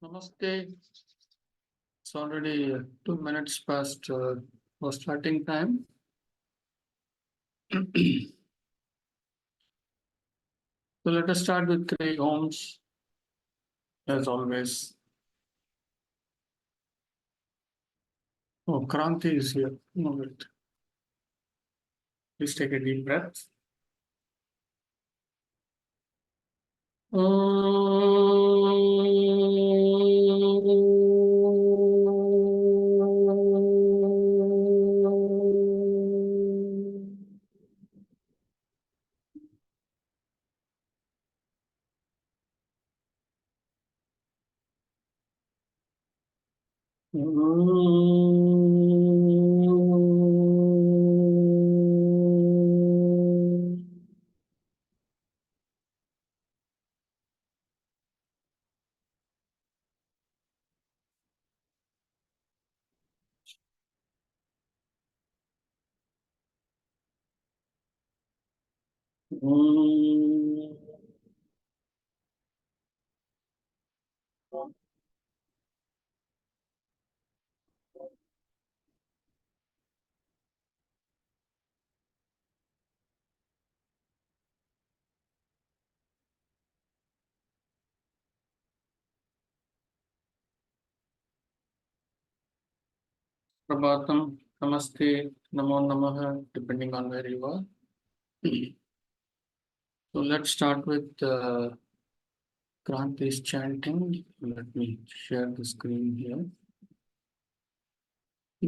Namaste. It's already 2 minutes past our starting time. So let us start with 3 ohms, as always. Oh, Kranti is here. No, wait. Please take a deep breath. Prabhatam, Namaste, Namo Namaha, depending on where you are. So let's start with Kranti's chanting. Let me share the screen here.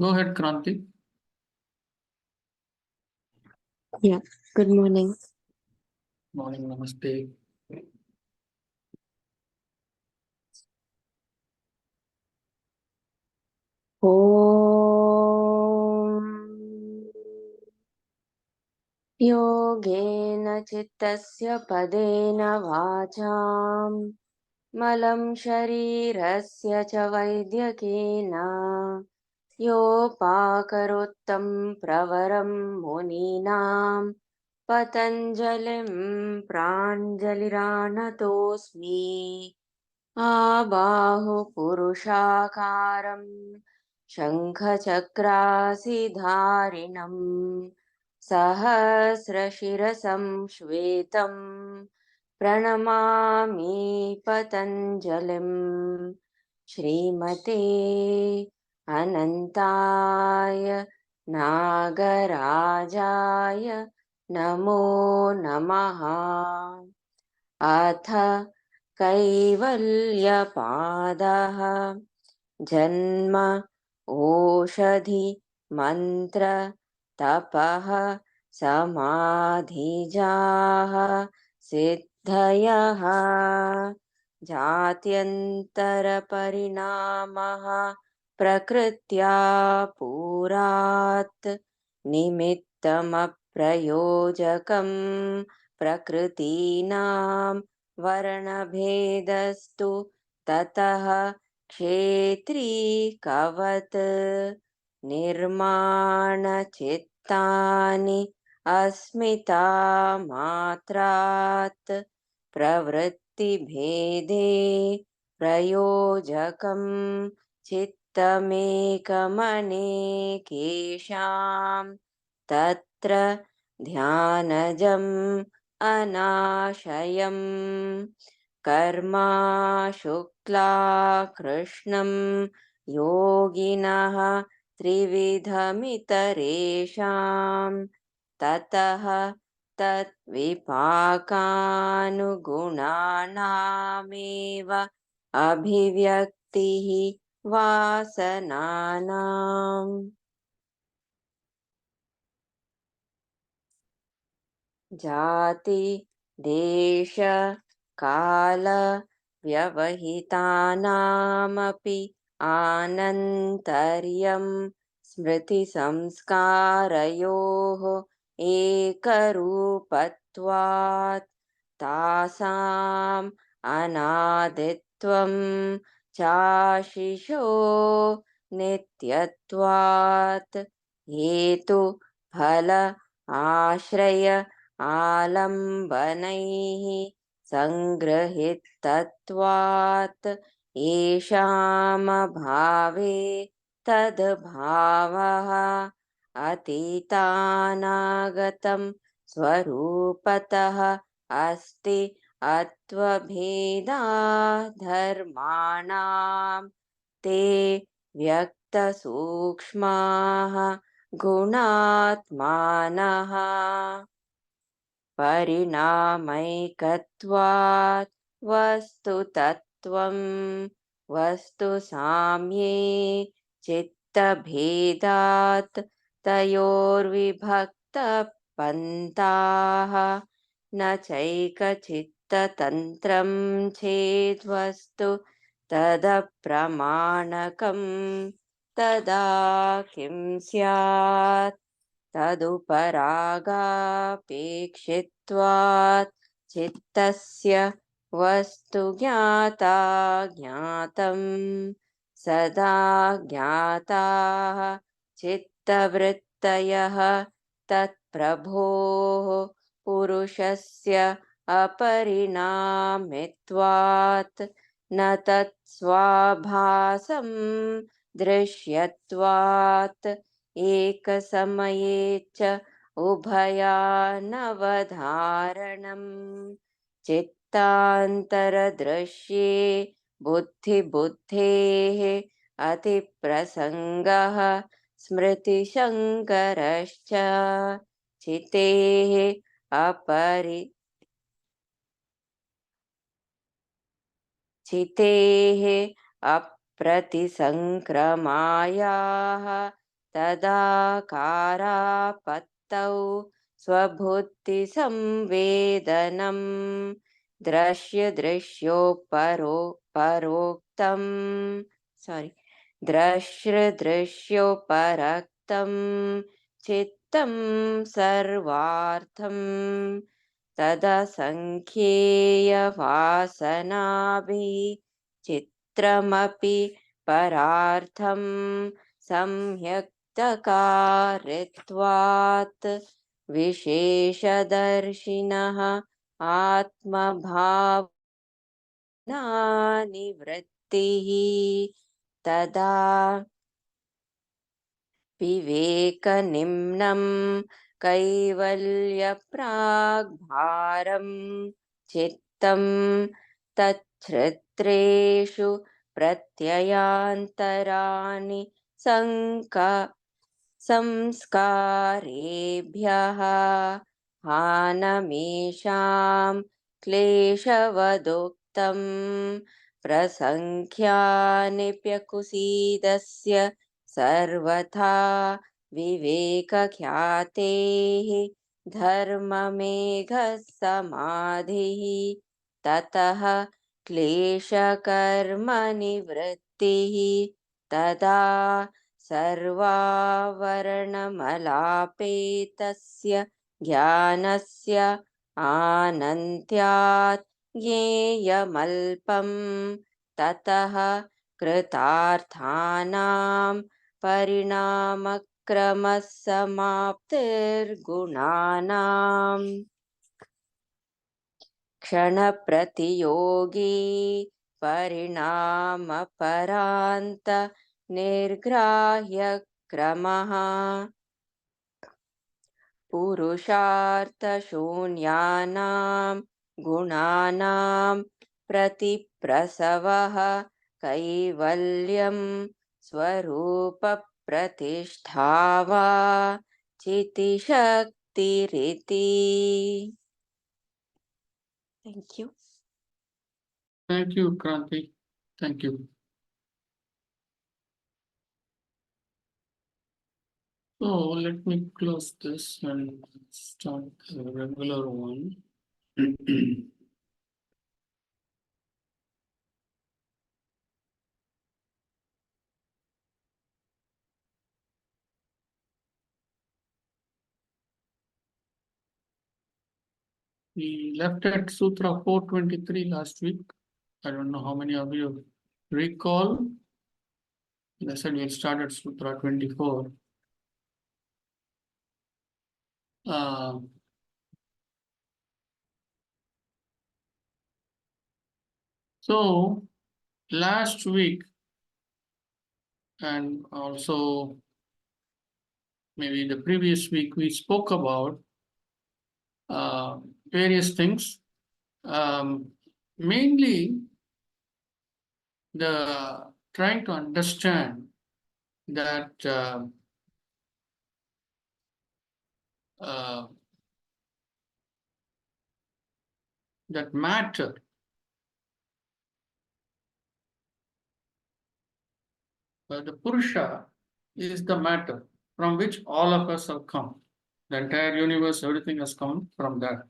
Go ahead, Kranti. Yeah, good morning. Morning, Namaste. ॐ योगेन चित्तस्य पदेन वाचां मलं शरीरस्य च वैद्यकेन योपाकरोत्तं प्रवरं मुनीनां पतञ्जलिं प्राञ्जलिरानतोऽस्मि आबाहुपुरुषाकारं शङ्खचक्रासिधारिणं सहस्रशिरसं श्वेतं प्रणमामि पतञ्जलिं श्रीमते अनन्ताय नागराजाय नमो नमः। अथ कैवल्यपादः जन्म ओषधि मन्त्र तपः समाधिजाः सिद्धयः जात्यन्तरपरिणामः प्रकृत्या पुरात् निमित्तमप्रयोजकं प्रकृतीनां वर्णभेदस्तु ततः क्षेत्री कवत् निर्माणचित्तानि अस्मिता मात्रात् प्रवृत्तिभेदे प्रयोजकं चित्तमेकमनेकेषां तत्र ध्यानजम् अनाशयम् कर्मा शुक्ला कृष्णं योगिनः त्रिविधमितरेषां ततः तद्विपाकानुगुणानामेव अभिव्यक्तिः वासनानाम्। जाति देश काल व्यवहितानामपि आनन्तर्यं स्मृतिसंस्कारयोः एकरूपत्वात् तासाम् अनादित्वं चाशिषो नित्यत्वात् हेतु फल आश्रय आलम्बनैः सङ्गृहीतत्वात् येषामभावे तद्भावः अतीतानागतं स्वरूपतः अस्ति अत्वभेदा धर्माणां ते व्यक्तसूक्ष्माः गुणात्मानः परिणामैकत्वात् वस्तुतत्त्वं वस्तुसाम्ये चित्तभेदात् तयोर्विभक्तपन्थाः न चैकचित्ततन्त्रं चेद्वस्तु तदप्रमाणकं तदा किं स्यात् तदुपरागापेक्षित्वात् चित्तस्य वस्तु ज्ञाता ज्ञातं सदा ज्ञाताः चित्तवृत्तयः तत्प्रभोः पुरुषस्य अपरिणामित्वात् न तत्स्वाभासं दृश्यत्वात् एकसमये च उभयानवधारणम् चित्तान्तरदृश्ये बुद्धिबुद्धेः अतिप्रसङ्गः स्मृतिशङ्करश्च चितेः अप्रतिसङ्क्रमायाः तदाकारापत्तौ स्वबुद्धिसंवेदनं द्रश्यदृश्योपरक्तं चित्तं सर्वार्थं तदसङ्ख्येयवासनाभिः चित्रमपि परार्थं सम्यक्तकारित्वात् विशेषदर्शिनः आत्मभावनानिवृत्तिः तदा विवेकनिम्नं कैवल्यप्राग्भारं चित्तं तच्छ्रत्रेषु प्रत्ययान्तराणि संस्कारेभ्यः हानमेषां क्लेशवदुक्तं प्रसङ्ख्यानिप्यकुसीदस्य सर्वथा विवेकख्यातेः धर्ममेघसमाधिः ततः क्लेशकर्मनिवृत्तिः तदा सर्वावरणमलापेतस्य ज्ञानस्य आनन्त्यात् ज्ञेयमल्पं ततः कृतार्थानां परिणामक्रमः समाप्तिर्गुणानाम् क्षणप्रतियोगी परिणामपरान्त निर्ग्राह्यक्रमः पुरुषार्थशून्यानां गुणानां प्रतिप्रसवः कैवल्यं स्वरूपप्रतिष्ठा वा चितिशक्तिरिति. Thank you. Thank you, Kranti. Thank you. So let me close this and start the regular one. We left at Sutra 423 last week. I don't know how many of you recall. I said we'll start at Sutra 24. So last week and also maybe the previous week, we spoke about various things. Mainly the trying to understand that that matter, the Purusha is the matter from which all of us have come. The entire universe, everything has come from that.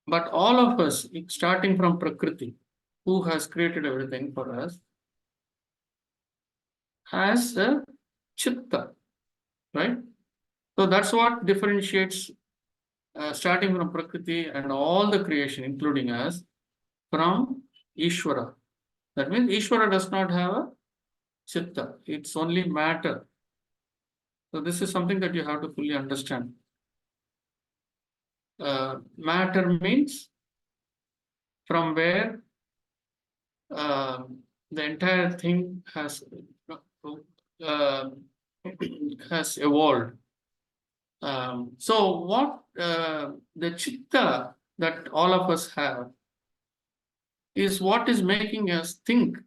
But all of us, starting from Prakriti, who has created everything for us, has a chitta, right? So that's what differentiates, starting from Prakriti and all the creation, including us, from Ishvara. That means Ishvara does not have a chitta, it's only matter. So this is something that you have to fully understand. Matter means from where the entire thing uh, has evolved. So what the chitta that all of us have is what is making us think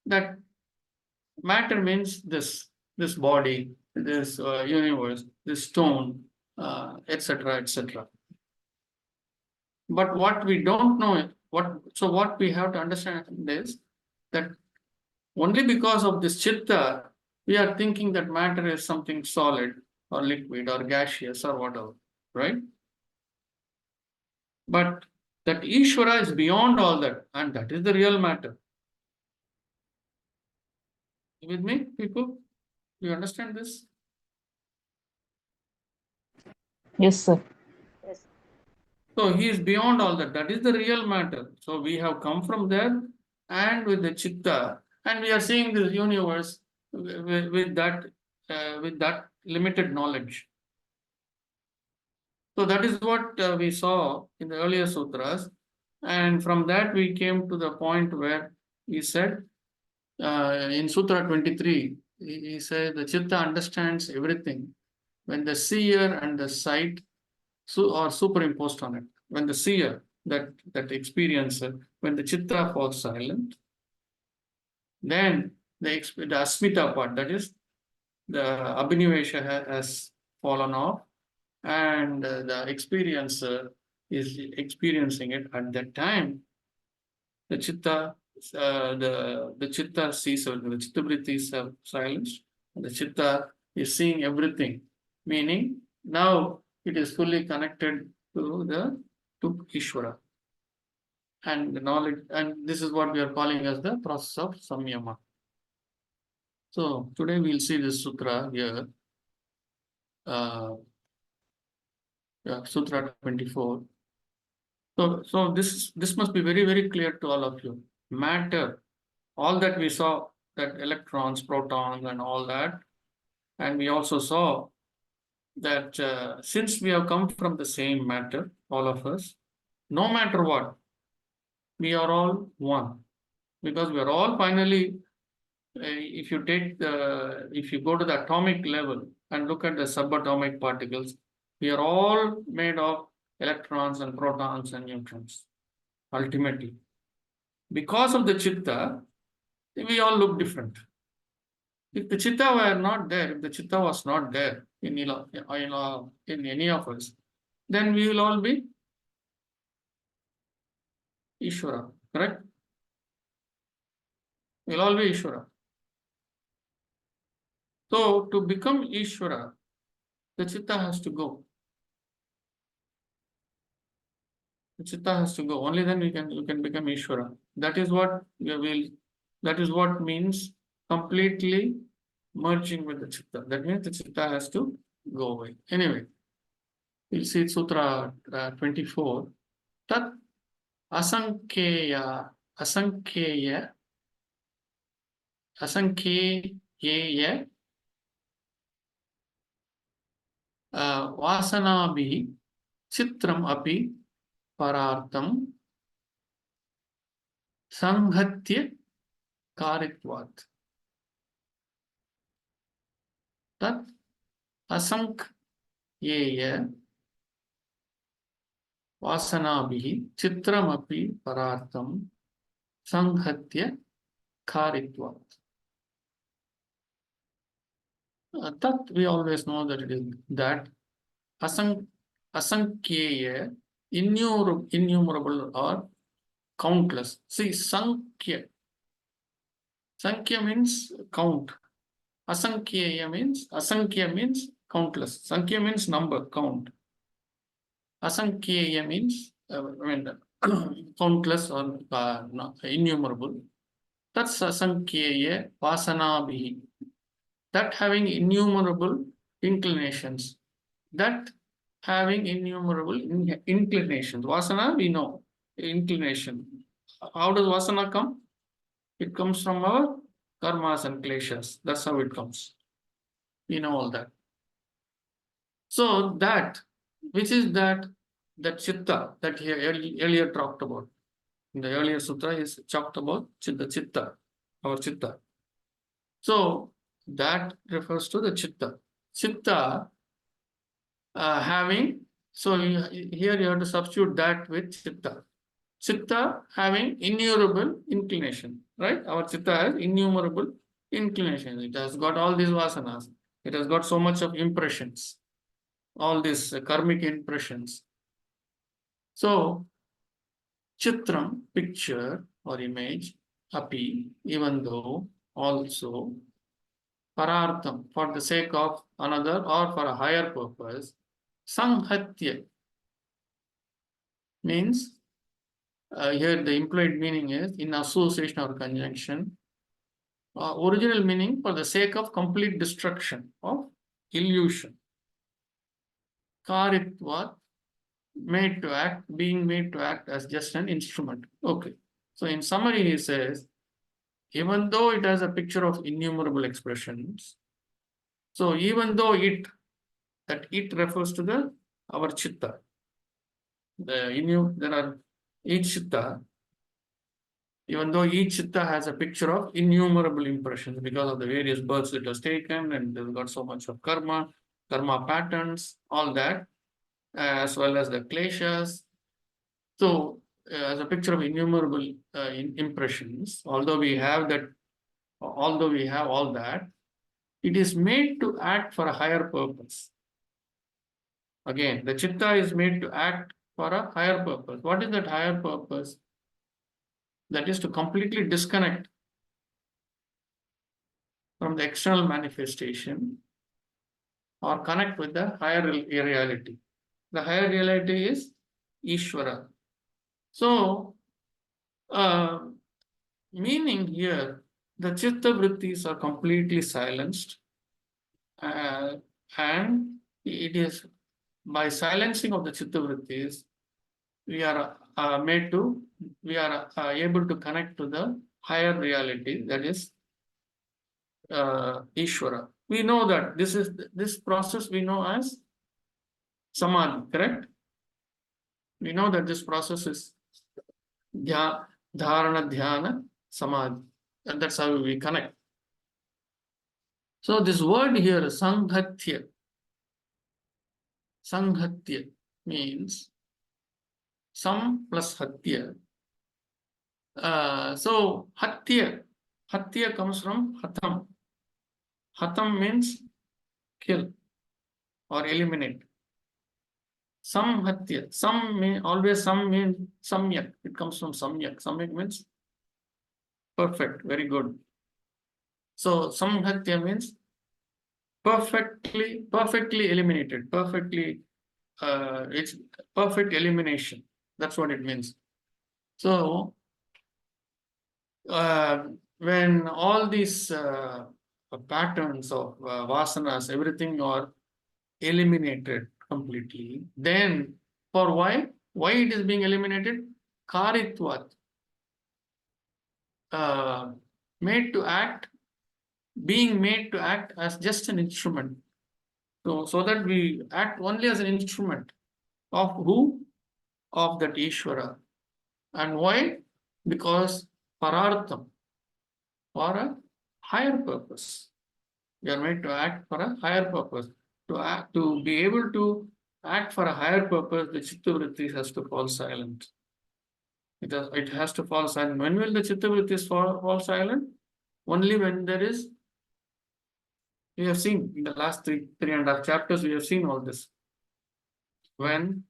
that matter means this body, this universe, this stone, etc., etc. But what we don't know, what we have to understand is that only because of this chitta, we are thinking that matter is something solid or liquid or gaseous or whatever, right? But that Ishvara is beyond all that, and that is the real matter. With me, people? Do you understand this? Yes, sir. Yes. So he is beyond all that. That is the real matter. So we have come from there and with the chitta, and we are seeing this universe with that limited knowledge. So that is what we saw in the earlier sutras, and from that we came to the point where he said in Sutra 23, he said the chitta understands everything when the seer and the sight are superimposed on it. When the seer, that experiencer, when the chitta falls silent, then the asmita part, that is the abhinivesha has fallen off, and the experiencer is experiencing it at that time. The chitta, the chitta sees everything. The chitta vritti is silenced. The chitta is seeing everything, meaning now it is fully connected to Ishvara. And the knowledge, and this is what we are calling as the process of samyama. So today we'll see this sutra here. Sutra 24. So this must be very, very clear to all of you. Matter, all that we saw, that electrons, protons, and all that, and we also saw that since we have come from the same matter, all of us, no matter what, we are all one, because we are all finally, if you go to the atomic level and look at the subatomic particles, we are all made of electrons and protons and neutrons, ultimately. Because of the chitta, we all look different. If the chitta were not there, if the chitta was not there in any of us, then we will all be Ishvara, correct? We'll all be Ishvara. So to become Ishvara, the chitta has to go. The chitta has to go. Only then you can become Ishvara. That is what you will. That is what means completely merging with the chitta. That means the chitta has to go away. Anyway, we'll see Sutra 24. Tat asankheya vasanabi chitram api parartam Sanghatya karitvat. Tat asankyeya vasanabhihi chitramapi parartham sanghatya karitvat. That we always know that it is that asankyeya, innumerable or countless. See, sankhya means count. Asankhya means countless. Sankhya means number, count. Asankhya means countless or innumerable. That's asankhya vasanabhi. That having innumerable inclinations. That having innumerable inclinations. Vasana, we know, inclination. How does vasana come? It comes from our karmas and kleshas. That's how it comes. We know all that. So that, which is that chitta that he earlier talked about. In the earlier sutra, he talked about the chitta, our chitta. So that refers to the chitta. Chitta having, so here you have to substitute that with chitta. Chitta having innumerable inclination, right? Our chitta has innumerable inclination. It has got all these vasanas. It has got so much of impressions, all these karmic impressions. So, chitram, picture or image, api, even though, also, parartham, for the sake of another or for a higher purpose, sanghatya means, here the implied meaning is in association or conjunction. Original meaning for the sake of complete destruction of illusion. Karitvat, made to act, being made to act as just an instrument. Okay. So in summary, he says, even though it has a picture of innumerable expressions, so even though it refers to our chitta. There are each chitta, even though each chitta has a picture of innumerable impressions because of the various births it has taken, and they've got so much of karma patterns, all that, as well as the kleshas. So, as a picture of innumerable impressions, although we have all that, it is made to act for a higher purpose. Again, the chitta is made to act for a higher purpose. What is that higher purpose? That is to completely disconnect from the external manifestation or connect with the higher reality. The higher reality is Ishvara. So, meaning here, the chitta vrittis are completely silenced, and it is by silencing of the chitta vrittis, we are able to connect to the higher reality, that is Ishvara. We know that this process we know as samadhi, correct? We know that this process is dharana, dhyana, samadhi, and that's how we connect. So this word here, sanghatya means sam plus hatya. So hatya comes from hatam. Hatam means kill or eliminate. Samhatya, some mean samyak. It comes from samyak. Samyak means perfect, very good. So samhatya means perfectly eliminated, it's perfect elimination. That's what it means. So when all these patterns of vasanas, everything are eliminated completely, then for why it is being eliminated? Karitvat, being made to act as just an instrument. So that we act only as an instrument of who? Of that Ishvara. And why? Because parartham, for a higher purpose. We are made to act for a higher purpose. To be able to act for a higher purpose, the chitta vrittis has to fall silent. It has to fall silent. When will the chitta vrittis fall silent? Only when there is, we have seen in the last three and a half chapters, we have seen all this. When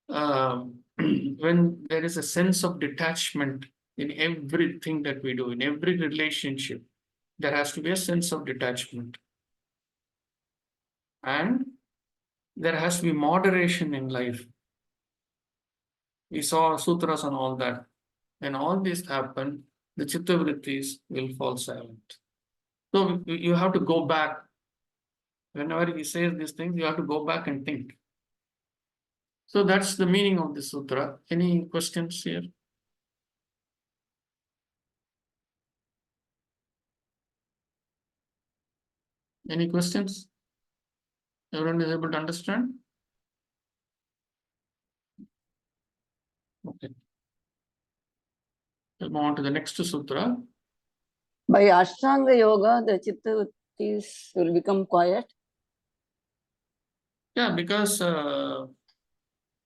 when there is a sense of detachment in everything that we do, in every relationship, there has to be a sense of detachment. And there has to be moderation in life. We saw sutras and all that. When all this happen, the chitta vrittis will fall silent. So you have to go back. Whenever he says these things, you have to go back and think. So that's the meaning of the sutra. Any questions here? Any questions? Everyone is able to understand? Okay. We'll move on to the next sutra. By Ashtanga Yoga, the chitta vrittis will become quiet. Yeah, because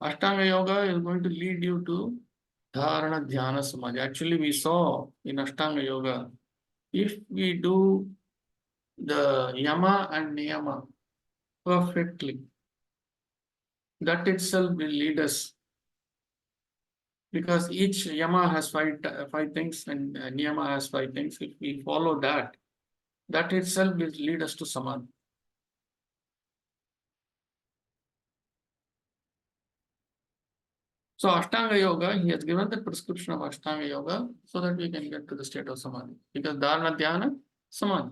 Ashtanga Yoga is going to lead you to Dharana Dhyana Samadhi. Actually, we saw in Ashtanga Yoga, if we do the Yama and Niyama perfectly, that itself will lead us. Because each Yama has five things and Niyama has 5 things. If we follow that, that itself will lead us to Samadhi. So Ashtanga Yoga, he has given the prescription of Ashtanga Yoga so that we can get to the state of Samadhi. Because Dharana, Dhyana, Samadhi.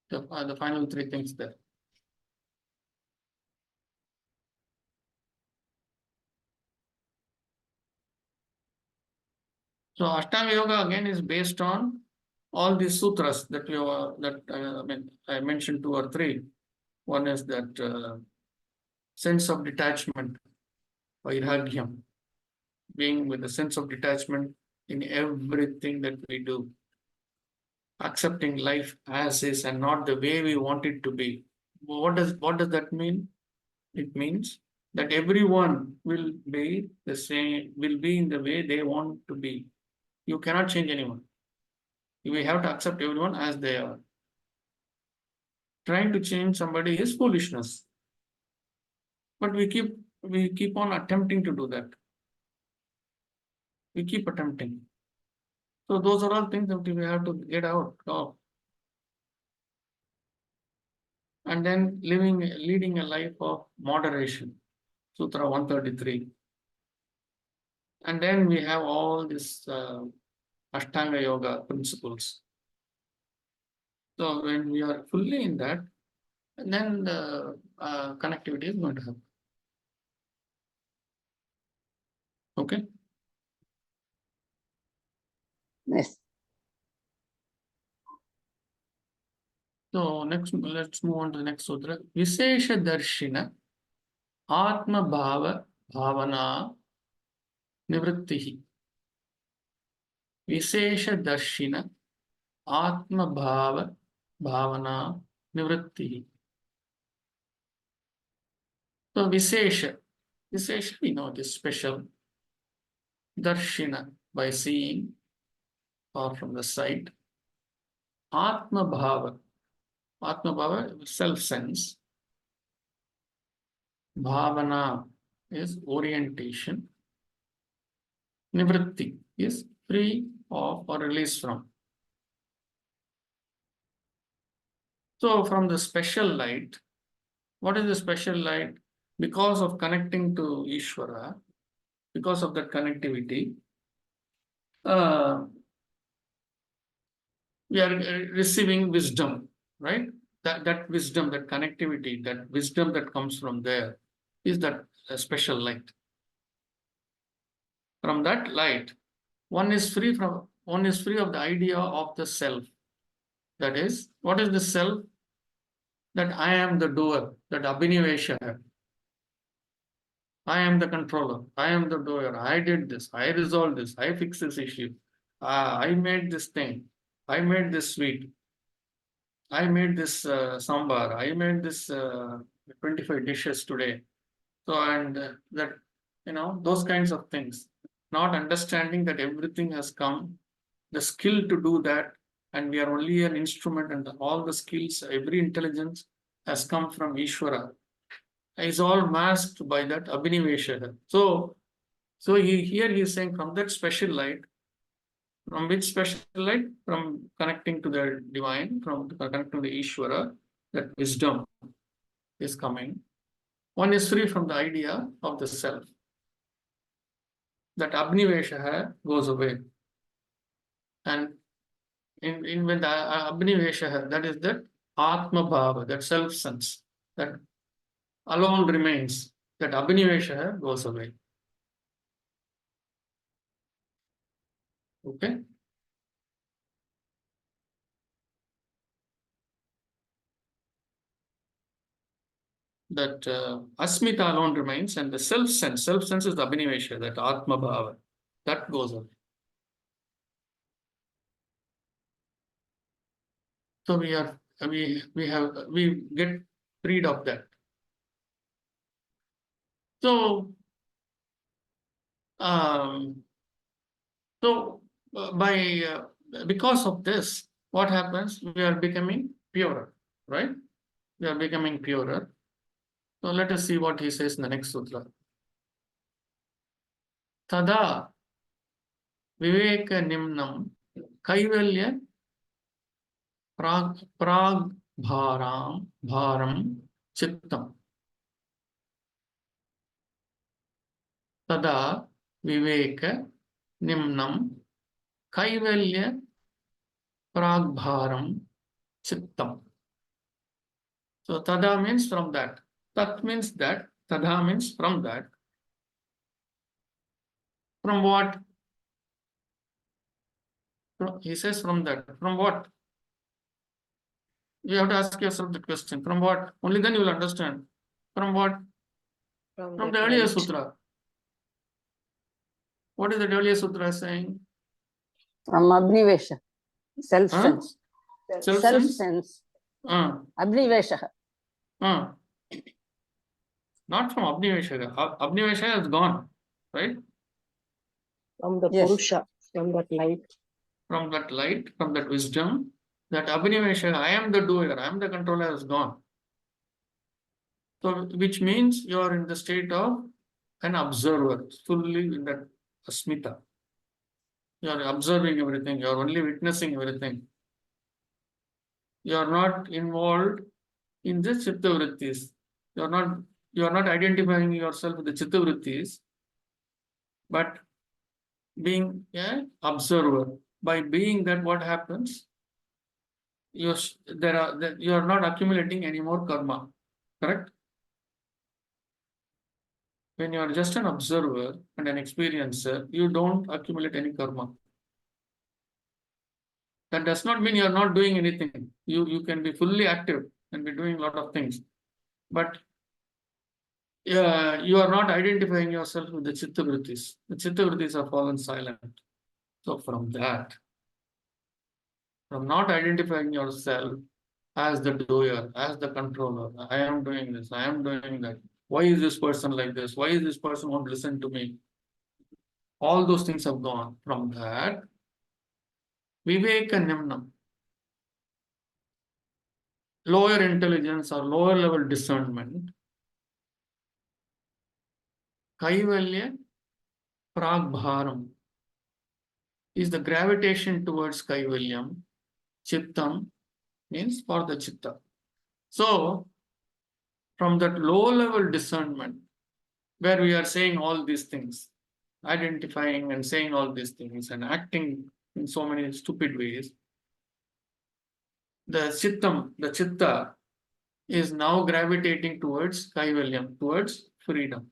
The final 3 things there. So Ashtanga Yoga again is based on all these sutras that I mentioned 2 or 3. One is that sense of detachment, vairagyam, being with a sense of detachment in everything that we do, accepting life as is and not the way we want it to be. What does that mean? It means that everyone will be the same, will be in the way they want to be. You cannot change anyone. We have to accept everyone as they are. Trying to change somebody is foolishness. But we keep on attempting to do that. We keep attempting. So those are all things that we have to get out of. And then leading a life of moderation. Sutra 133. And then we have all these Ashtanga Yoga principles. So when we are fully in that, then the connectivity is going to happen. Okay. Yes. So let's move on to the next sutra. Vishesha Darshina Atma Bhava Bhavana Nivrittihi. Vishesha Darshina Atma Bhava Bhavana Nivrittihi. So Vishesha, we know it is special. Darshina, by seeing or from the sight. Atma Bhava, self-sense. Bhavana is orientation. Nivritti is free of or release from. So from the special light, what is the special light? Because of connecting to Ishvara, because of that connectivity, we are receiving wisdom, right? That wisdom, that connectivity, that wisdom that comes from there is that special light. From that light, one is free of the idea of the self. That is, what is the self? That I am the doer, that abhinivesha. I am the controller. I am the doer. I did this. I resolved this. I fixed this issue. I made this thing. I made this sweet. I made this sambar. I made this 25 dishes today. So, and that, those kinds of things. Not understanding that everything has come, the skill to do that, and we are only an instrument, and all the skills, every intelligence has come from Ishvara, is all masked by that Abhinivesha. So here he is saying from that special light, from which special light? From connecting to the divine, from connecting to the Ishvara, that wisdom is coming. One is free from the idea of the self. That Abhinivesha goes away. And in when the Abhinivesha, that is that Atma Bhava, that self sense, that alone remains, that Abhinivesha goes away. Okay? That Asmita alone remains, and the self sense is the Abhinivesha, that Atma Bhava, that goes away. So we get freed of that. So because of this, what happens? We are becoming purer, right? We are becoming purer. So let us see what he says in the next sutra. Tada viveka nimnam kaivalya prag bharam chittam. Tada viveka nimnam kaivalya prag bharam chittam. So tada means from that. Tat means that. Tada means from that. From what? He says from that. From what? You have to ask yourself the question. From what? Only then you will understand. From what? From the earlier sutra. What is the earlier sutra saying? From Abhinivesha, self Huh? sense. Self sense. Uh, Abhinivesha. Not from Abhinivesha. Abhinivesha has gone, right? From the Yes. Purusha, from that light. From that light, from that wisdom, that Abhinivesha, I am the doer, I am the controller, has gone. So, which means you are in the state of an observer, fully in that asmita. You are observing everything, you are only witnessing everything. You are not involved in the chitta vrittis. You are not identifying yourself with the chitta vrittis, but being an observer. By being that, what happens? You are not accumulating any more karma. Correct? When you are just an observer and an experiencer, you don't accumulate any karma. That does not mean you are not doing anything. You can be fully active and be doing a lot of things. But you are not identifying yourself with the chitta vrittis. The chitta vrittis are fallen silent. So from that, from not identifying yourself as the doer, as the controller, I am doing this, I am doing that. Why is this person like this? Why is this person won't listen to me? All those things have gone. From that, Viveka Nimnam, lower intelligence or lower level discernment, Kaivalya Pragbharam is the gravitation towards Kaivalyam. Chittam means for the chitta. So, from that low level discernment, where we are saying all these things, identifying and saying all these things and acting in so many stupid ways, the chitta is now gravitating towards Kaivalyam, towards freedom.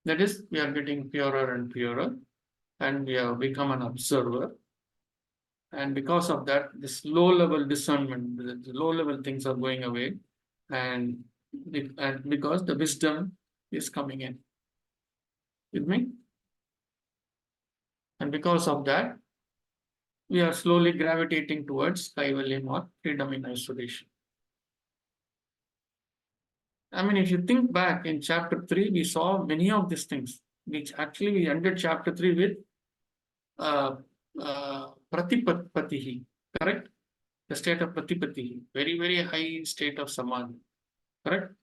That is, we are getting purer and purer, and we have become an observer. And because of that, this low-level discernment, the low-level things are going away, and because the wisdom is coming in. With me? And because of that, we are slowly gravitating towards Kaivalyam or freedom in isolation. I mean, if you think back in chapter 3, we saw many of these things, which actually we ended chapter 3 with Pratipatihi, correct? The state of Pratipatihi, very, very high state of Samadhi, correct?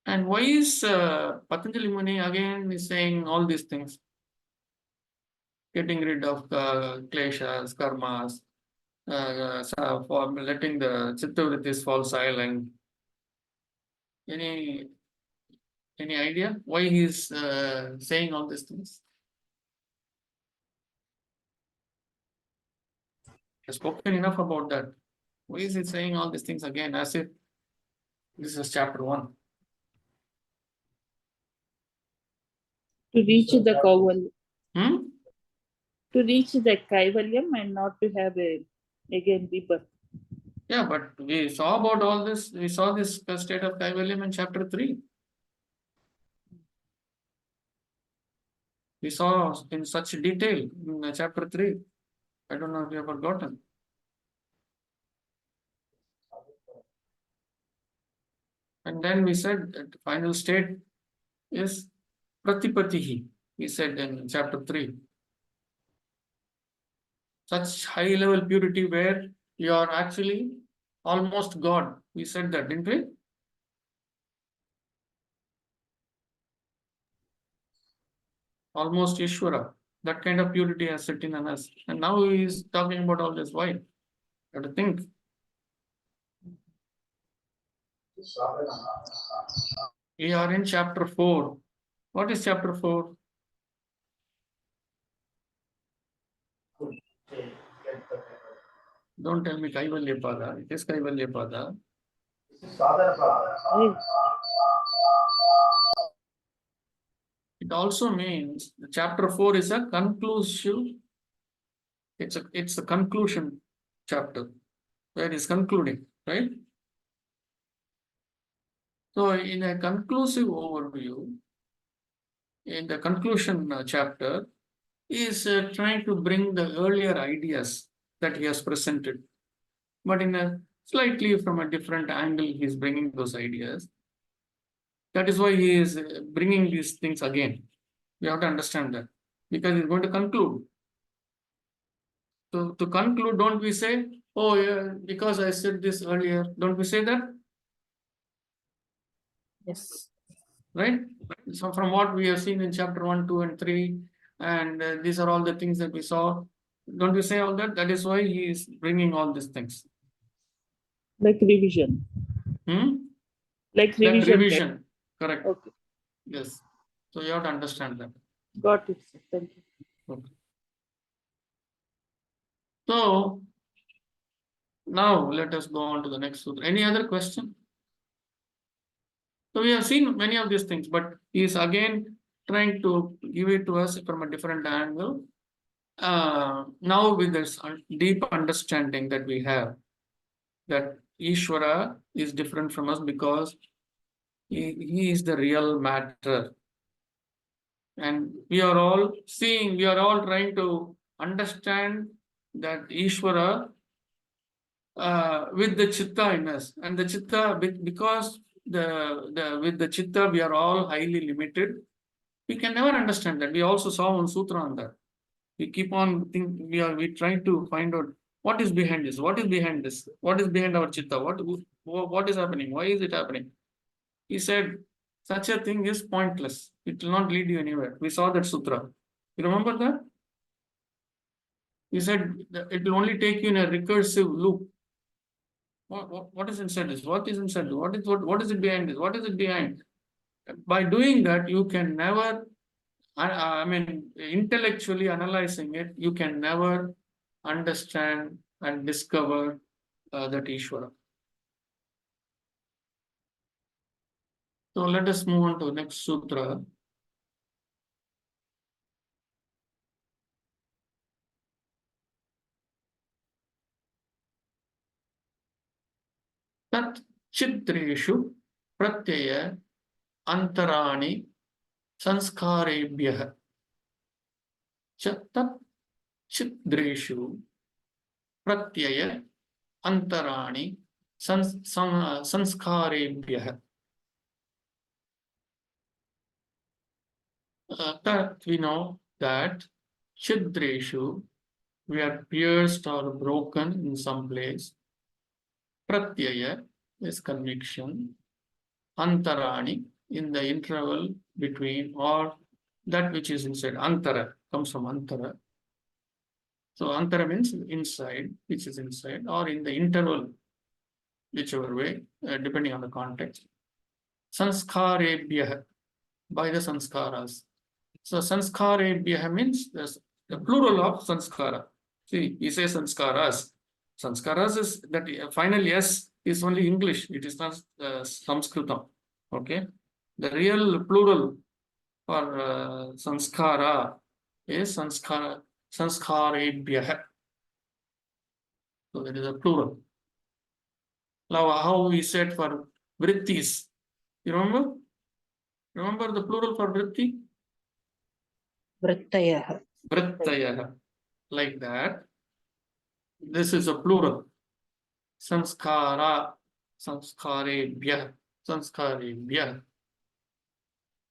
And why is Patanjali Muni again is saying all these things? Getting rid of kleshas, karmas, for letting the chittavrittis fall silent. Any idea why he is saying all these things? I've spoken enough about that. Why is he saying all these things again as if this is chapter 1? To reach the Kaivalyam, Hmm? to reach the Kaivalyam and not to have a again rebirth. Yeah, but we saw about all this. We saw this state of Kaivalyam in chapter 3. We saw in such detail in chapter 3. I don't know if you have forgotten. And then we said that the final state is Pratipatihi. We said in chapter 3. Such high level purity where you are actually almost God. We said that, didn't we? Almost Ishvara. That kind of purity has set in on us. And now he is talking about all this. Why? You have to think. We are in chapter 4. What is chapter 4? Don't tell me Kaivalya Pada. It is Kaivalya Pada. It also means the chapter 4 is a conclusive. It's a conclusion chapter where it is concluding, right? So in a conclusive overview, in the conclusion chapter, he is trying to bring the earlier ideas that he has presented, but in a slightly from a different angle, he is bringing those ideas. That is why he is bringing these things again. We have to understand that because he's going to conclude. So to conclude, don't we say, oh yeah, because I said this earlier, don't we say that? Yes. Right? So from what we have seen in chapter 1, 2, and 3, and these are all the things that we saw. Don't we say all that? That is why he is bringing all these things. Like revision. Like Like revision. revision. Correct. Okay. Yes. So you have to understand that. Got it, sir. Thank you. Okay. So now let us go on to the next sutra. Any other question? So we have seen many of these things, but he is again trying to give it to us from a different angle. Now with this deep understanding that we have, that Ishvara is different from us because he is the real matter. And we are all seeing, we are all trying to understand that Ishvara with the chitta in us. And the chitta, because with the chitta we are all highly limited, we can never understand that. We also saw one sutra on that. We keep on thinking, we try to find out what is behind this, what is behind this, what is behind our chitta, what is happening, why is it happening? He said, such a thing is pointless. It will not lead you anywhere. We saw that sutra. You remember that? He said that it will only take you in a recursive loop. What is inside this? What is inside this? What is it behind this? What is it behind? By doing that, you can never, I mean, intellectually analyzing it, you can never understand and discover that Ishvara. So let us move on to the next sutra. Tat chitreshu pratyaya antarani sanskarebhyah tat chidreshu pratyaya antarani sanskarebhyah. That we know that chidreshu, we are pierced or broken in some place. Pratyaya is conviction. Antarani, in the interval between, or that which is inside. Antara comes from antara. So antara means inside, which is inside, or in the interval, whichever way, depending on the context. Sanskarebhyah, by the sanskaras. So sanskarebhyah means the plural of sanskara. See, he says sanskaras. Sanskaras is that final S is only English. It is not Sanskritam. Okay. The real plural for sanskara is sanskarebhyah. So that is a plural. Now, how we said for vrittis? You remember? Remember the plural for vritti? Vrittayah. Vrittayah. Like that. This is a plural. Sanskara, sanskarebhyah, sanskarebhyah.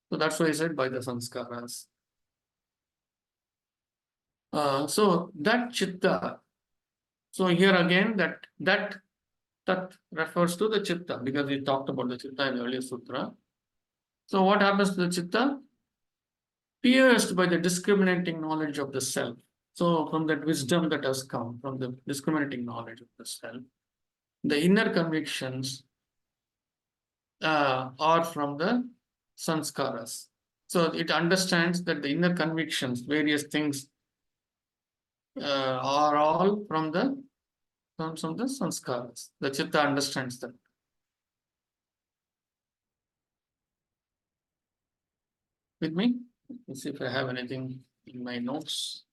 So that's why I said by the sanskaras. So that chitta. So here again, that refers to the chitta, because we talked about the chitta in the earlier sutra. So what happens to the chitta? Pierced by the discriminating knowledge of the self. So from that wisdom that has come from the discriminating knowledge of the self, the inner convictions are from the sanskaras. So it understands that the inner convictions, various things, are all from the sanskaras. The chitta understands that. With me? Let's see if I have anything in my notes.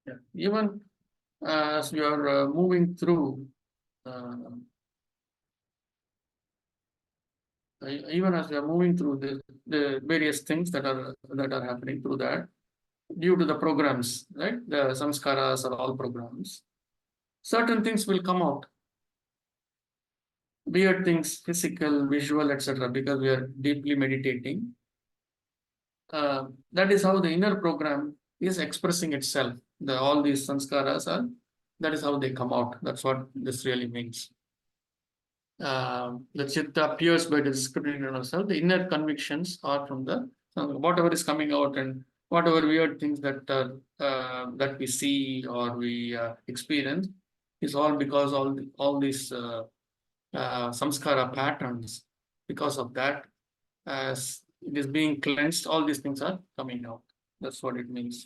Yeah. Even as we are moving through, even as we are moving through the various things that are happening through that, due to the programs, right? The samskaras are all programs. Certain things will come out. Weird things, physical, visual, etc. Because we are deeply meditating. That is how the inner program is expressing itself. All these sanskaras are, that is how they come out. That's what this really means. The chitta appears by the discriminating of self. The inner convictions are from the whatever is coming out, and whatever weird things that we see or we experience is all because all these samskara patterns. Because of that, as it is being cleansed, all these things are coming out. That's what it means.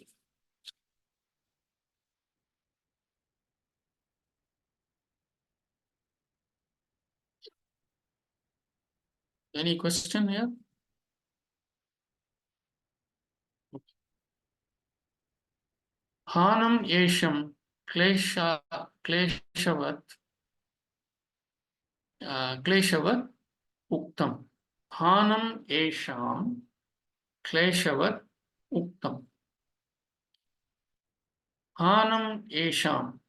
Any question here? Hanam yesham kleshavat uktam. Hanam yesham kleshavat uktam. Hanam yesham.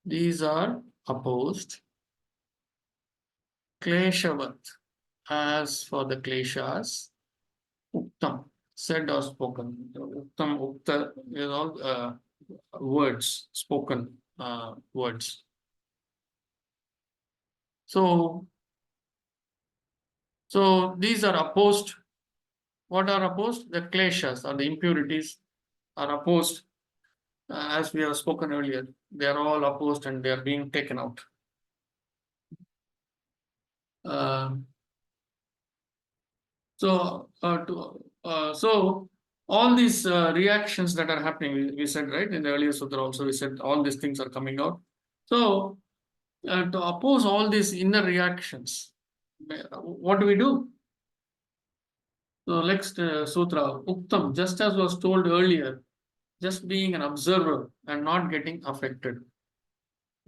These are opposed. Kleshavat, as for the kleshas, uktam, said or spoken. Uktam, ukta is all words, spoken words. So these are opposed. What are opposed? The kleshas or the impurities are opposed. As we have spoken earlier, they are all opposed and they are being taken out. So, so all these reactions that are happening, we said, right, in the earlier sutra also, we said all these things are coming out. So, to oppose all these inner reactions, what do we do? So, next sutra, Uktam, just as was told earlier, just being an observer and not getting affected.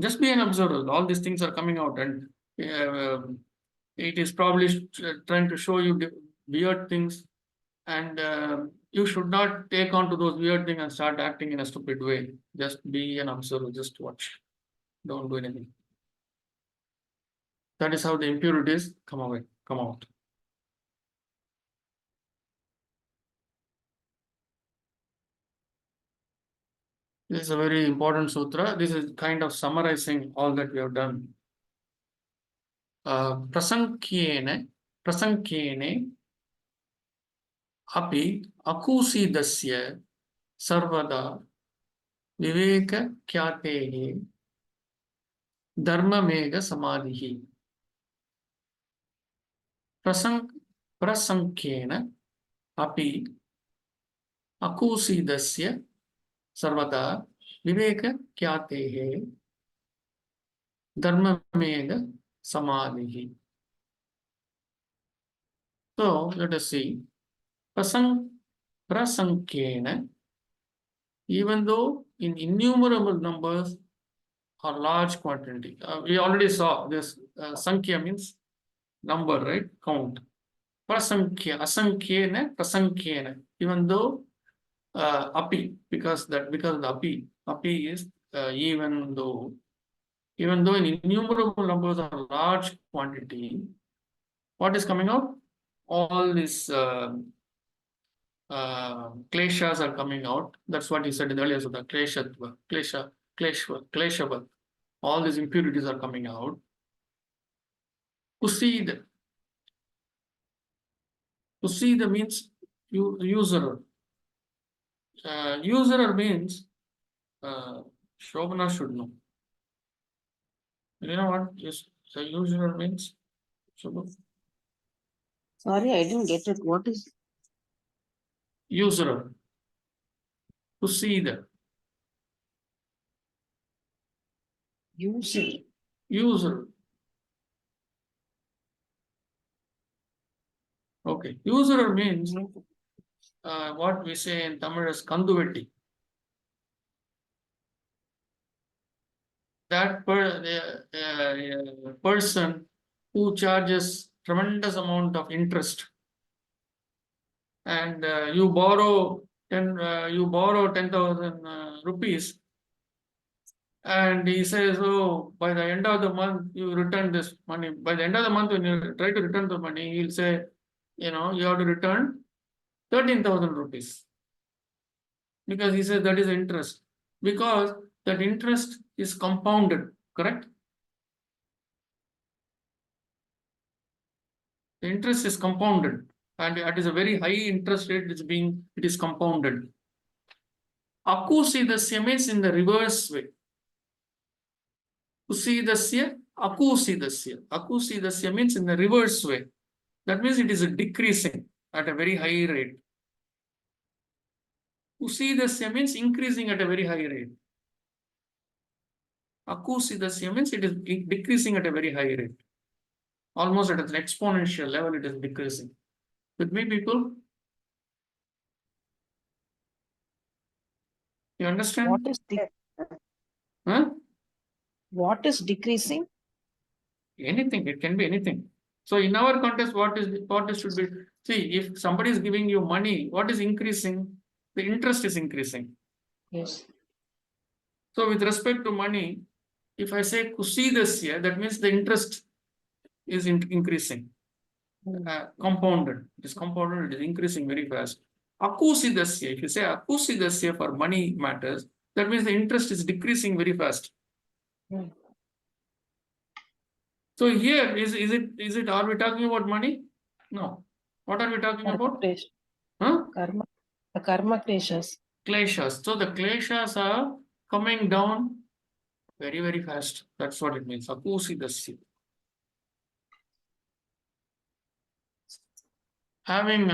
Just be an observer. All these things are coming out, and it is probably trying to show you weird things, and you should not take on to those weird things and start acting in a stupid way. Just be an observer, just watch. Don't do anything. That is how the impurities come out. This is a very important sutra. This is kind of summarizing all that we have done. Prasankyene api akusidasya sarvada viveka kyatehe dharmamega samadhihi. Prasankyena api akusidasya sarvada viveka kyatehe dharmamega samadhihi. So let us see. Prasankyena, even though in innumerable numbers or large quantity, we already saw this. Sankhya means number, right? Count. Prasankhya, asankhya, prasankhya. Even though api, because the api is even though in innumerable numbers or large quantity, what is coming out? All these kleshas are coming out. That's what he said in the earlier sutta. Kleshava. All these impurities are coming out. Kusida means usurer. Usurer means Shobana should know. You know what the usurer means? Shobana? Sorry, I didn't get it. What is Usurer. Kusida. usually? User. Okay. Usurer means what we say in Tamil as Kanduvetti. That person who charges tremendous amount of interest, and you borrow 10,000 rupees, and he says, oh, by the end of the month you return this money. By the end of the month, when you try to return the money, he'll say, you have to return 13,000 rupees, because he says that is interest, because that interest is compounded, correct? The interest is compounded, and it is a very high interest rate. It is compounded. Akusidasya means in the reverse way. Kusidasya, akusidasya. Akusidasya means in the reverse way. That means it is decreasing at a very high rate. Kusidasya means increasing at a very high rate. Akusidasya means it is decreasing at a very high rate. Almost at an exponential level, it is decreasing. With me, people? You understand? What is Huh? what is decreasing? Anything, it can be anything. So in our context, what should be, see, if somebody is giving you money, what is increasing? The interest is increasing. Yes. So with respect to money, if I say kusidasya, that means the interest is increasing. Compounded. It is compounded, it is increasing very fast. Akusidasya, if you say akusidasya for money matters, that means the interest is decreasing very fast. So here, is it, are we talking about money? No. What are we talking about? Huh? Karma. The karma kleshas. Kleshas. So the kleshas are coming down very, very fast. That's what it means. Akusidasya. having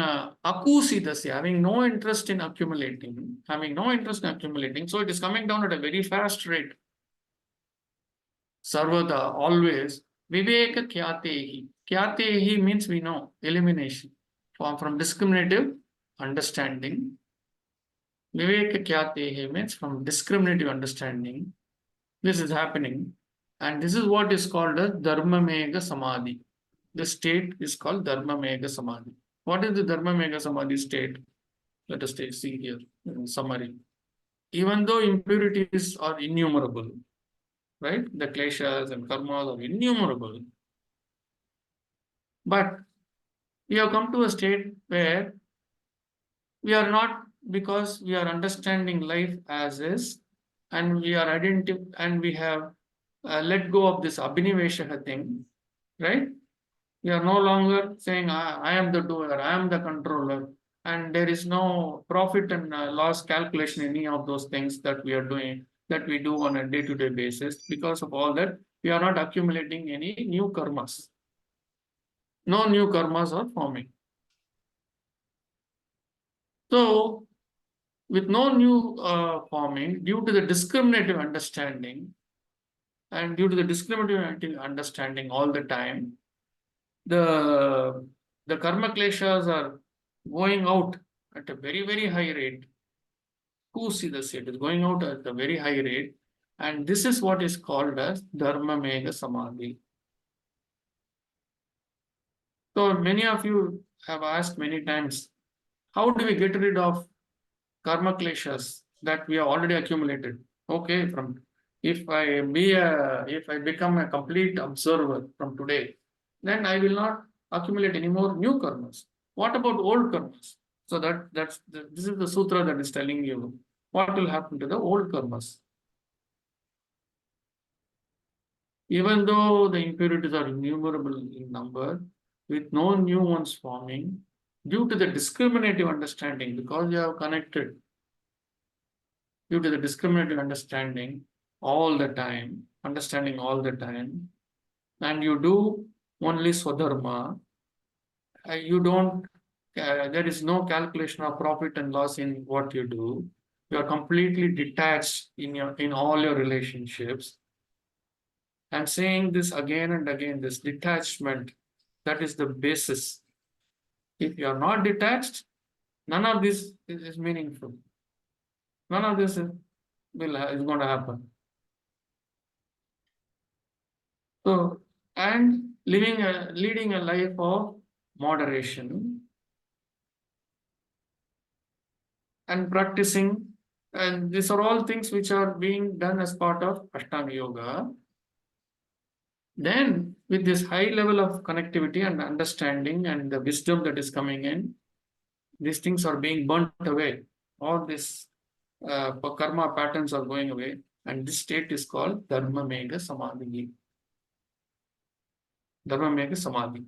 akusidasya, having no interest in accumulating, so it is coming down at a very fast rate. Sarvada, always. Viveka kyatehi. Kyatehi means we know, elimination. From discriminative understanding. Viveka kyatehi means from discriminative understanding. This is happening. And this is what is called as Dharma Mega Samadhi. The state is called Dharma Mega Samadhi. What is the Dharma Mega Samadhi state? Let us see here in summary. Even though impurities are innumerable, right? The kleshas and karmas are innumerable. But we have come to a state where we are not, because we are understanding life as is, and we are and we have let go of this abhinivesha thing, right? We are no longer saying, I am the doer, I am the controller, and there is no profit and loss calculation in any of those things that we are doing, that we do on a day-to-day basis. Because of all that, we are not accumulating any new karmas. No new karmas are forming. So, with no new forming, due to the discriminative understanding, and due to the discriminative understanding all the time, the karma kleshas are going out at a very, very high rate. Who see the state is going out at a very high rate, and this is what is called as Dharma Mega Samadhi. So many of you have asked many times, how do we get rid of karma kleshas that we have already accumulated? Okay, if I become a complete observer from today, then I will not accumulate any more new karmas. What about old karmas? So this is the sutra that is telling you what will happen to the old karmas. Even though the impurities are innumerable in number, with no new ones forming, due to the discriminative understanding, because you have connected, due to the discriminative understanding all the time, understanding all the time, and you do only swadharma, you don't, there is no calculation of profit and loss in what you do. You are completely detached in all your relationships. I'm saying this again and again, this detachment, that is the basis. If you are not detached, none of this is meaningful. None of this is going to happen. So, and leading a life of moderation and practicing, and these are all things which are being done as part of Ashtanga Yoga. Then, with this high level of connectivity and understanding and the wisdom that is coming in, these things are being burnt away. All these karma patterns are going away, and this state is called Dharma Mega Samadhi. Dharma Mega Samadhi.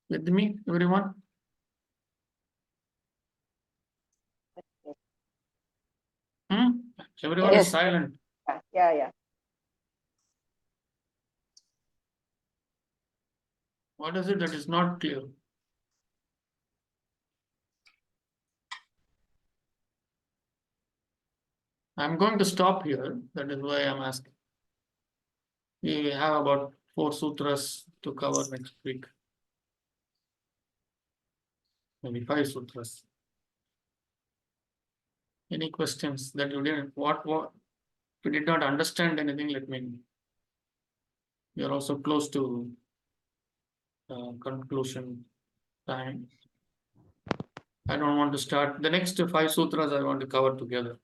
With me, everyone? Everyone is Yes. silent. Yeah. What is it that is not clear? I'm going to stop here. That is why I'm asking. We have about 4 sutras to cover next week. Maybe 5 sutras. Any questions that you didn't, what, if you did not understand anything, let me know. We are also close to conclusion time. I don't want to start. The next 5 sutras I want to cover together.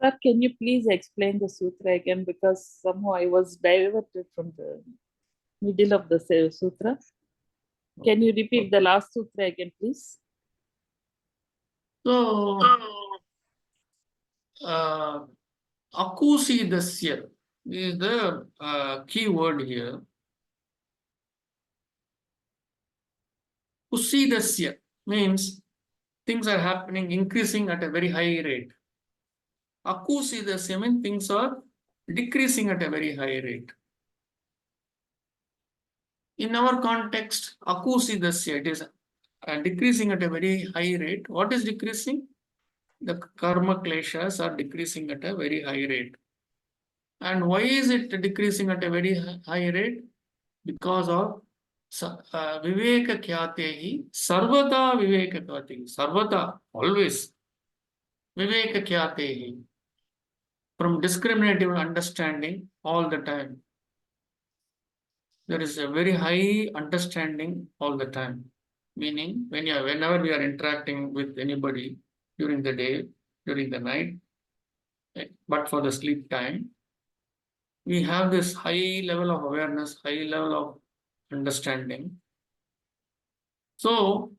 Sir, can you please explain the sutra again, because somehow I was diverted from the middle of the sutra. Can you repeat the last sutra again, please? So, akusidasya is the key word here. Kusidasya means things are happening, increasing at a very high rate. Akusi the same, things are decreasing at a very high rate. In our context, akusi dasya, it is decreasing at a very high rate. What is decreasing? The karma kleshas are decreasing at a very high rate. And why is it decreasing at a very high rate? Because of viveka kyatehi, sarvata viveka kyatehi, sarvata, always. Viveka kyatehi, from discriminative understanding all the time. There is a very high understanding all the time. Meaning, whenever we are interacting with anybody during the day, during the night, but for the sleep time, we have this high level of awareness, high level of understanding. So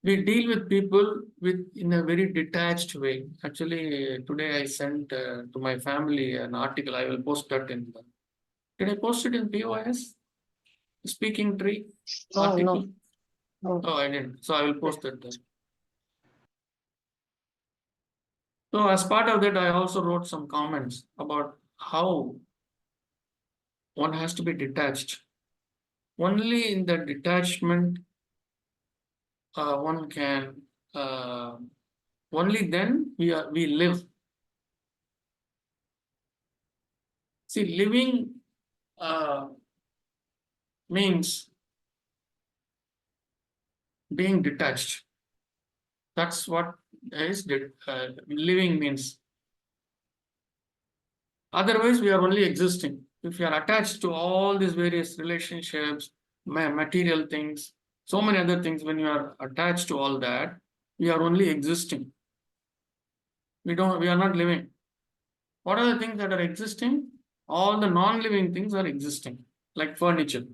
we deal with people in a very detached way. Actually, today I sent to my family an article. I will post that in the. Did I post it in PYS? Speaking tree No, article? no. Oh, I didn't. So I will post it there. So as part of that, I also wrote some comments about how one has to be detached. Only in the detachment, one can. Only then we live. See, living means being detached. That's what is living means. Otherwise, we are only existing. If you are attached to all these various relationships, material things, so many other things, when you are attached to all that, we are only existing. We are not living. What are the things that are existing? All the non-living things are existing, like furniture,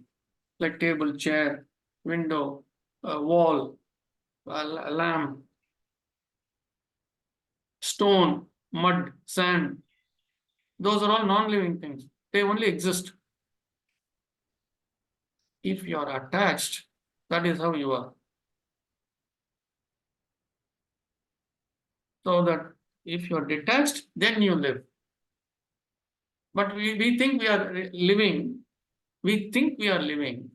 like table, chair, window, wall, lamp, stone, mud, sand. Those are all non-living things. They only exist. If you are attached, that is how you are. So that if you are detached, then you live. But we think we are living. We think we are living,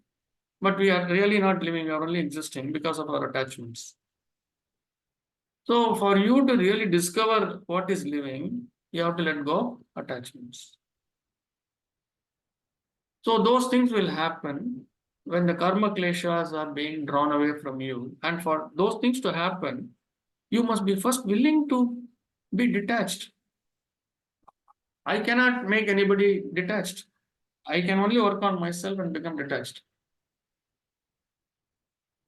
but we are really not living. We are only existing because of our attachments. So for you to really discover what is living, you have to let go of attachments. So those things will happen when the karma kleshas are being drawn away from you. And for those things to happen, you must be first willing to be detached. I cannot make anybody detached. I can only work on myself and become detached.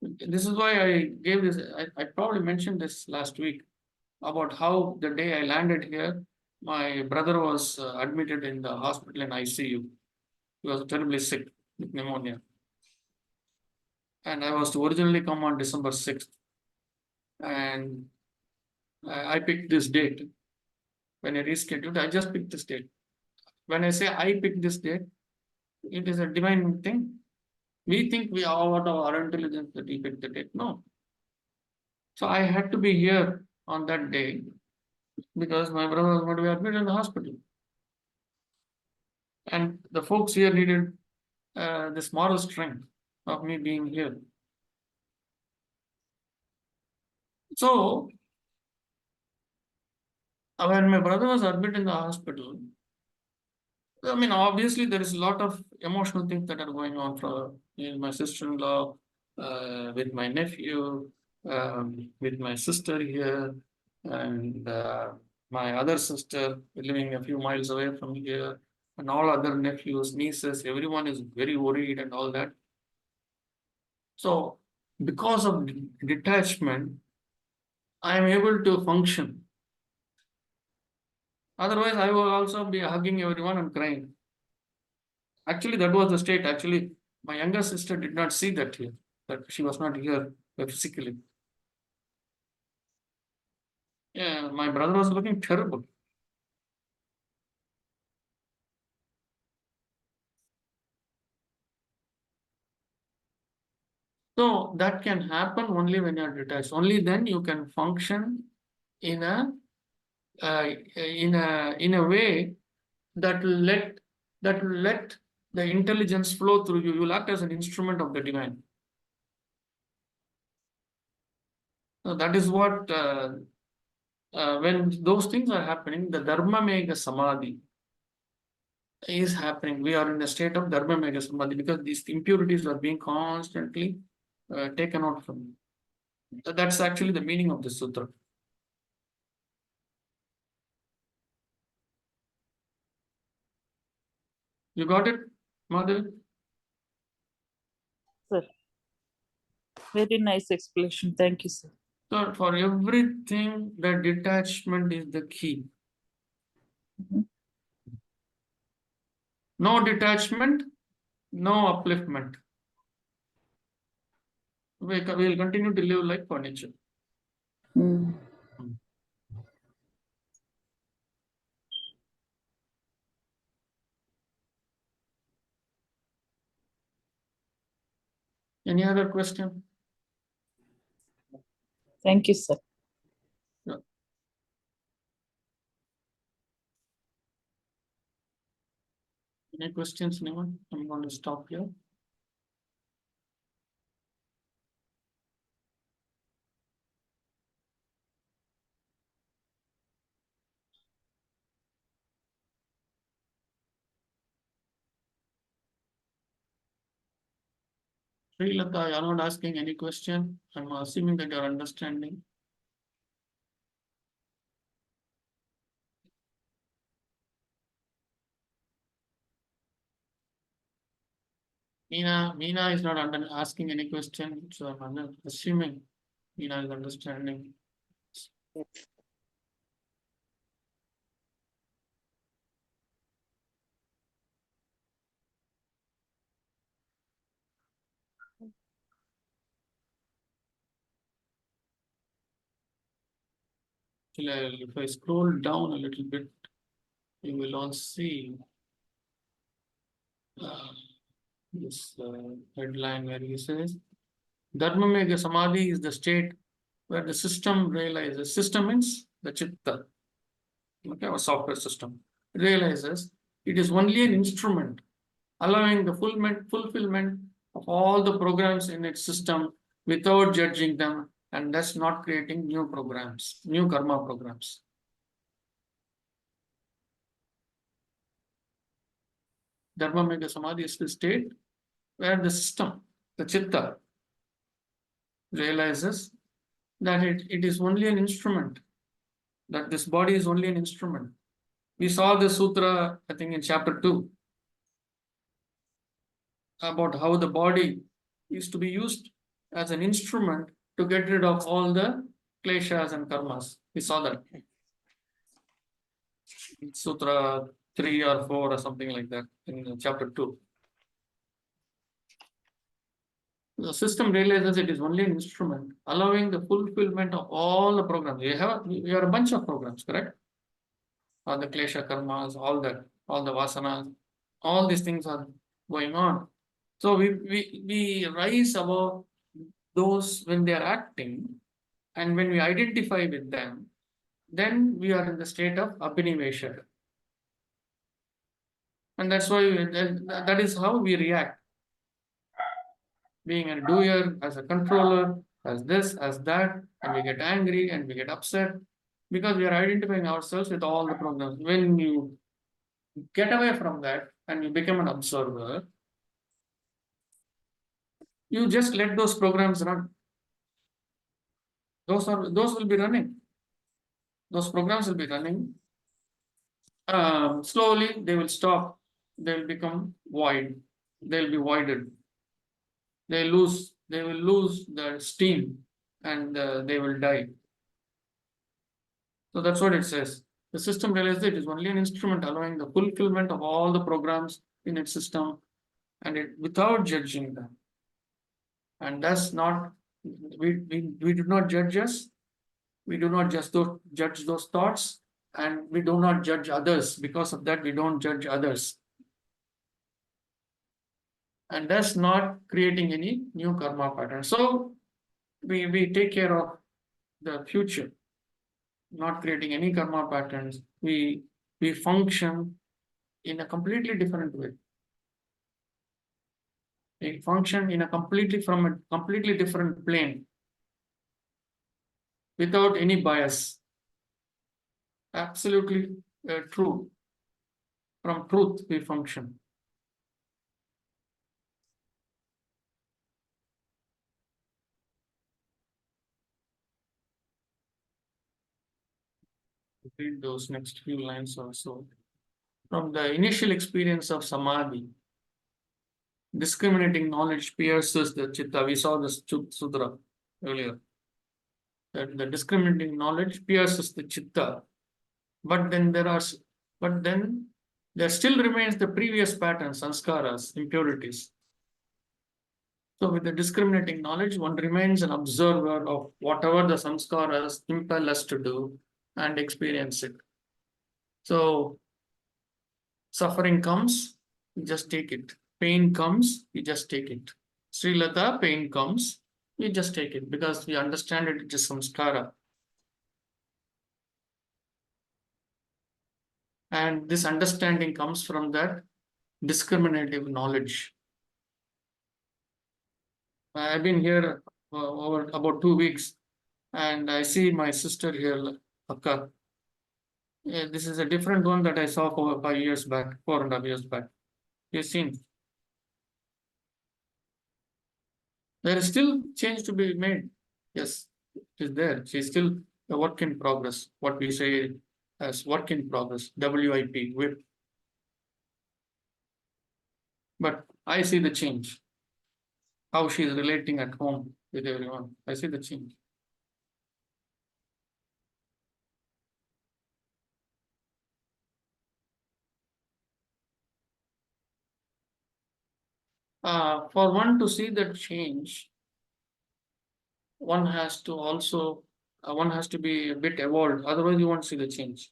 This is why I gave this, I probably mentioned this last week about how the day I landed here, my brother was admitted in the hospital in ICU. He was terribly sick with pneumonia. And I was to originally come on December 6th. And I picked this date. When I rescheduled, I just picked this date. When I say I picked this date, it is a divine thing. We think we are out of our intelligence that we picked the date. No. So I had to be here on that day because my brother was going to be admitted in the hospital. And the folks here needed this moral strength of me being here. So when my brother was admitted in the hospital, I mean, obviously there is a lot of emotional things that are going on for my sister-in-law, with my nephew, with my sister here, and my other sister living a few miles away from here, and all other nephews, nieces, everyone is very worried and all that. So because of detachment, I am able to function. Otherwise, I will also be hugging everyone and crying. Actually, that was the state. Actually, my younger sister did not see that here, that she was not here physically. Yeah, my brother was looking terrible. So that can happen only when you are detached. Only then you can function in a way that will let the intelligence flow through you. You will act as an instrument of the divine. So that is what when those things are happening, the Dharma Mega Samadhi is happening. We are in a state of Dharma Mega Samadhi because these impurities are being constantly taken out from you. That's actually the meaning of this sutra. You got it, Madhav? Sir. Very nice explanation. Thank you, sir. So for everything, the detachment is the key. Mhm. No detachment, no upliftment. We will continue to live like furniture. Mm. Any other question? Thank you, sir. Any questions, anyone? I'm going to stop here. Srilata, you are not asking any question. I'm assuming that you are understanding. Meena is not asking any question, so I'm assuming Meena is understanding. If I scroll down a little bit, you will all see this headline where he says, Dharma Mega Samadhi is the state where the system realizes, system means the chitta, okay, our software system, realizes it is only an instrument allowing the fulfillment of all the programs in its system without judging them and thus not creating new programs, new karma programs. Dharma Mega Samadhi is the state where the system, the chitta, realizes that it is only an instrument, that this body is only an instrument. We saw the sutra, I think, in chapter 2, about how the body is to be used as an instrument to get rid of all the kleshas and karmas. We saw that. Sutra 3 or 4 or something like that in chapter 2. The system realizes it is only an instrument, allowing the fulfillment of all the programs. We are a bunch of programs, correct? All the klesha karmas, all that, all the vasanas, all these things are going on. So we rise above those when they are acting, and when we identify with them, then we are in the state of abhinivesha. And that's why that is how we react. Being a doer, as a controller, as this, as that, and we get angry and we get upset because we are identifying ourselves with all the programs. When you get away from that and you become an observer, you just let those programs run. Those will be running. Those programs will be running. Slowly they will stop. They will become void. They will be voided. They will lose the steam and they will die. So that's what it says. The system realizes it is only an instrument allowing the fulfillment of all the programs in its system and it without judging them. And thus not, we do not judge us. We do not just judge those thoughts, and we do not judge others. Because of that, we don't judge others. and thus not creating any new karma pattern. So we take care of the future, not creating any karma patterns. We function in a completely different way. We function in a from a completely different plane without any bias. Absolutely true. From truth we function. Read those next few lines also. From the initial experience of samadhi, discriminating knowledge pierces the chitta. We saw this sutra earlier. That the discriminating knowledge pierces the chitta, but then there still remains the previous patterns, sanskaras, impurities. So with the discriminating knowledge, one remains an observer of whatever the samskaras impel us to do and experience it. So suffering comes, we just take it. Pain comes, we just take it. Srilata, pain comes, we just take it because we understand it is samskara. And this understanding comes from that discriminative knowledge. I've been here over about 2 weeks, and I see my sister here, Akka. Yeah, this is a different one that I saw 5 years back, 4.5 years back. You've seen. There is still change to be made. Yes, it is there. She's still a work in progress. What we say as work in progress, WIP, WIP. But I see the change. How she is relating at home with everyone. I see the change. For one to see that change, one has to also one has to be a bit evolved. Otherwise, you won't see the change.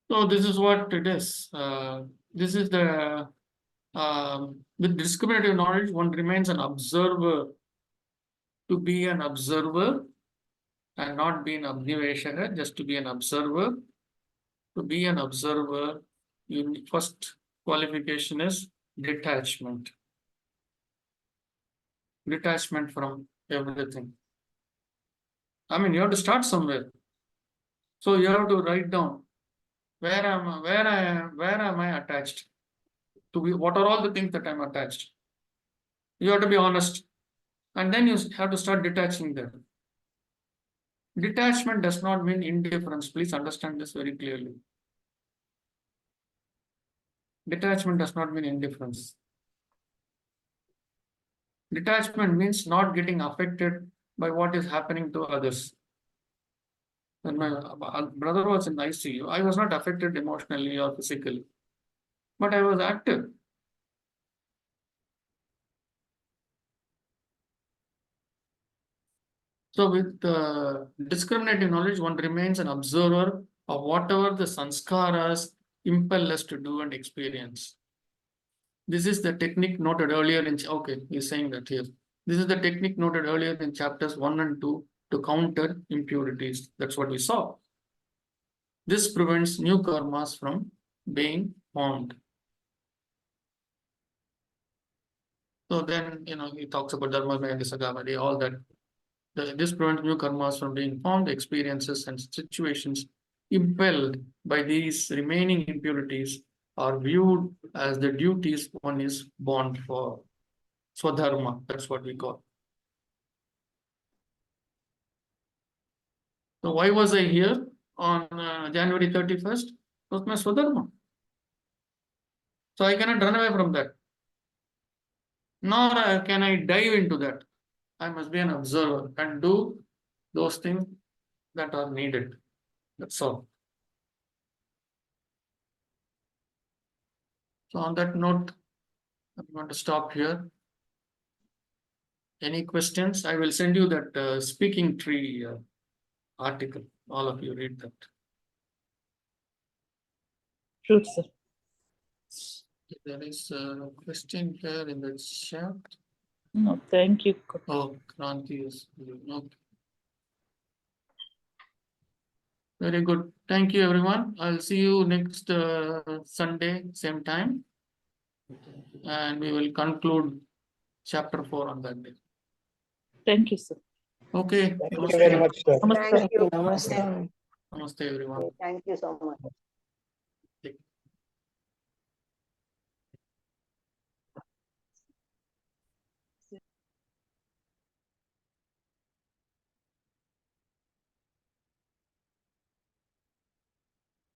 So this is what it is. This is the with discriminative knowledge, one remains an observer. To be an observer and not be an observation, just to be an observer. To be an observer, first qualification is detachment. Detachment from everything. I mean, you have to start somewhere. So you have to write down where am I attached to be, what are all the things that I'm attached. You have to be honest, and then you have to start detaching them. Detachment does not mean indifference. Please understand this very clearly. Detachment does not mean indifference. Detachment means not getting affected by what is happening to others. When my brother was in ICU, I was not affected emotionally or physically, but I was active. So with discriminative knowledge, one remains an observer of whatever the sanskaras impel us to do and experience. This is the technique noted earlier in, okay, he's saying that here. This is the technique noted earlier in chapters 1 and 2 to counter impurities. That's what we saw. This prevents new karmas from being formed. So then, he talks about dharma, sagamadi, all that. This prevents new karmas from being formed. Experiences and situations impelled by these remaining impurities are viewed as the duties one is born for. Swadharma, that's what we call. So why was I here on January 31st? It was my Swadharma. So I cannot run away from that. Nor can I dive into that. I must be an observer and do those things that are needed. That's all. So on that note, I'm going to stop here. Any questions? I will send you that speaking tree article. All of you read that. True, sir. There is a question here in the chat. No, thank you. Oh, Kranti is. Okay. Very good. Thank you, everyone. I'll see you next Sunday, same time. And we will conclude chapter 4 on that day. Thank you, sir. Okay. Thank you very much, sir. Namaste. Thank you. Namaste. Namaste, everyone. Thank you so much.